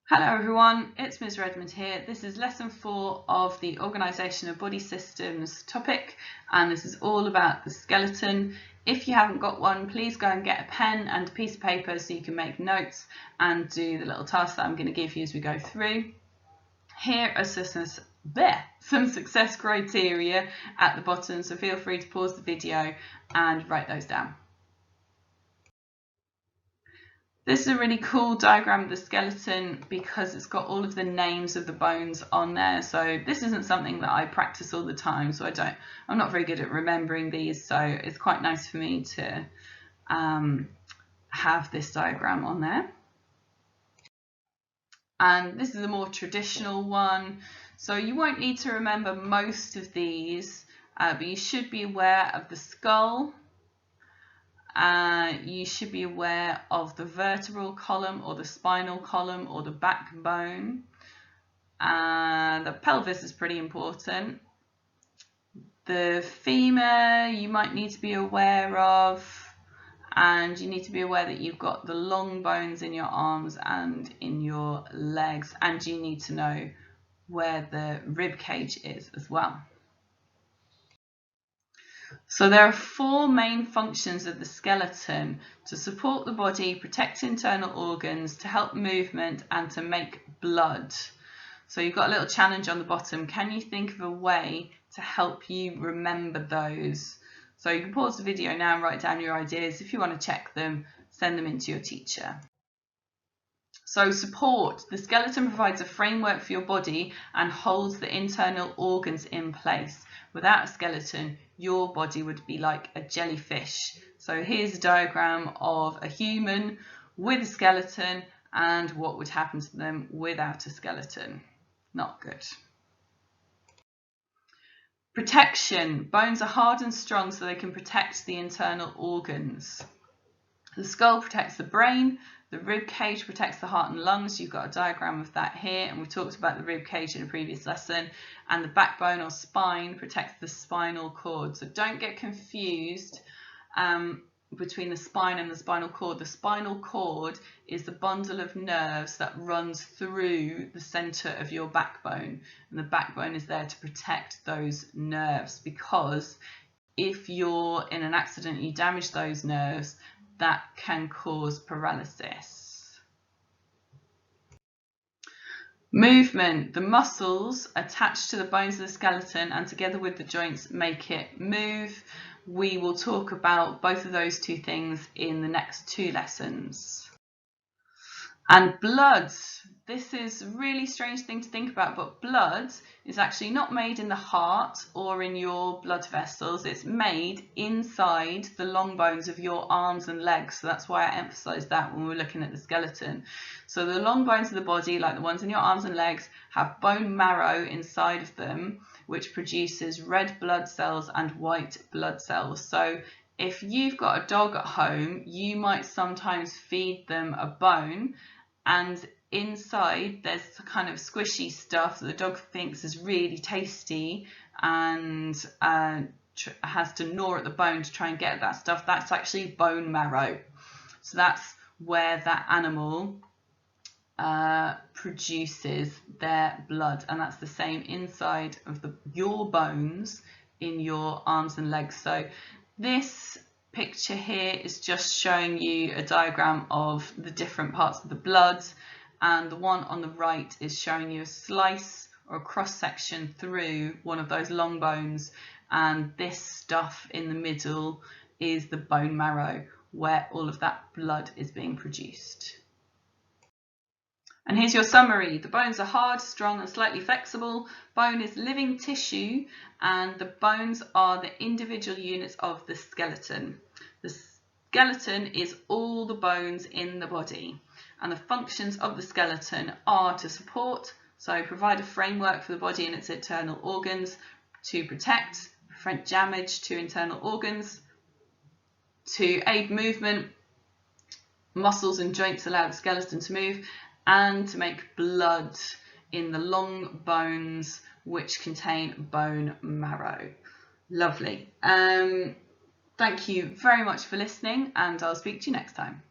Hello everyone, it's Ms. Redmond here. This is lesson 4 of the Organisation of Body Systems topic, and this is all about the skeleton. If you haven't got one, please go and get a pen and a piece of paper so you can make notes and do the little tasks that I'm going to give you as we go through. Here are some success criteria at the bottom, so feel free to pause the video and write those down. This is a really cool diagram of the skeleton because it's got all of the names of the bones on there. So this isn't something that I practice all the time, so I'm not very good at remembering these, so it's quite nice for me to have this diagram on there. And this is a more traditional one, so you won't need to remember most of these, but you should be aware of the skull. You should be aware of the vertebral column or the spinal column or the backbone. The pelvis is pretty important. The femur you might need to be aware of, and you need to be aware that you've got the long bones in your arms and in your legs, and you need to know where the rib cage is as well. So there are 4 main functions of the skeleton: to support the body, protect internal organs, to help movement, and to make blood. So you've got a little challenge on the bottom. Can you think of a way to help you remember those? So you can pause the video now and write down your ideas. If you want to check them, send them in to your teacher. So support. The skeleton provides a framework for your body and holds the internal organs in place. Without a skeleton, your body would be like a jellyfish. So here's a diagram of a human with a skeleton and what would happen to them without a skeleton. Not good. Protection. Bones are hard and strong so they can protect the internal organs. The skull protects the brain. The rib cage protects the heart and lungs. You've got a diagram of that here, and we talked about the rib cage in a previous lesson. And the backbone or spine protects the spinal cord. So don't get confused between the spine and the spinal cord. The spinal cord is the bundle of nerves that runs through the center of your backbone, and the backbone is there to protect those nerves, because if you're in an accident, you damage those nerves, that can cause paralysis. Movement. The muscles attached to the bones of the skeleton and together with the joints make it move. We will talk about both of those 2 things in the next 2 lessons. And blood. This is a really strange thing to think about, but blood is actually not made in the heart or in your blood vessels. It's made inside the long bones of your arms and legs. So that's why I emphasised that when we're looking at the skeleton. So the long bones of the body, like the ones in your arms and legs, have bone marrow inside of them, which produces red blood cells and white blood cells. So if you've got a dog at home, you might sometimes feed them a bone, and inside there's kind of squishy stuff that the dog thinks is really tasty and has to gnaw at the bone to try and get that stuff. That's actually bone marrow. So that's where that animal produces their blood, and that's the same inside of your bones in your arms and legs. So this picture here is just showing you a diagram of the different parts of the blood, and the one on the right is showing you a slice or a cross section through one of those long bones, and this stuff in the middle is the bone marrow where all of that blood is being produced. And here's your summary. The bones are hard, strong and slightly flexible. Bone is living tissue, and the bones are the individual units of the skeleton. The skeleton is all the bones in the body, and the functions of the skeleton are to support, so provide a framework for the body and its internal organs, to protect, prevent damage to internal organs, to aid movement, muscles and joints allow the skeleton to move, and to make blood in the long bones which contain bone marrow. Lovely. Thank you very much for listening, and I'll speak to you next time.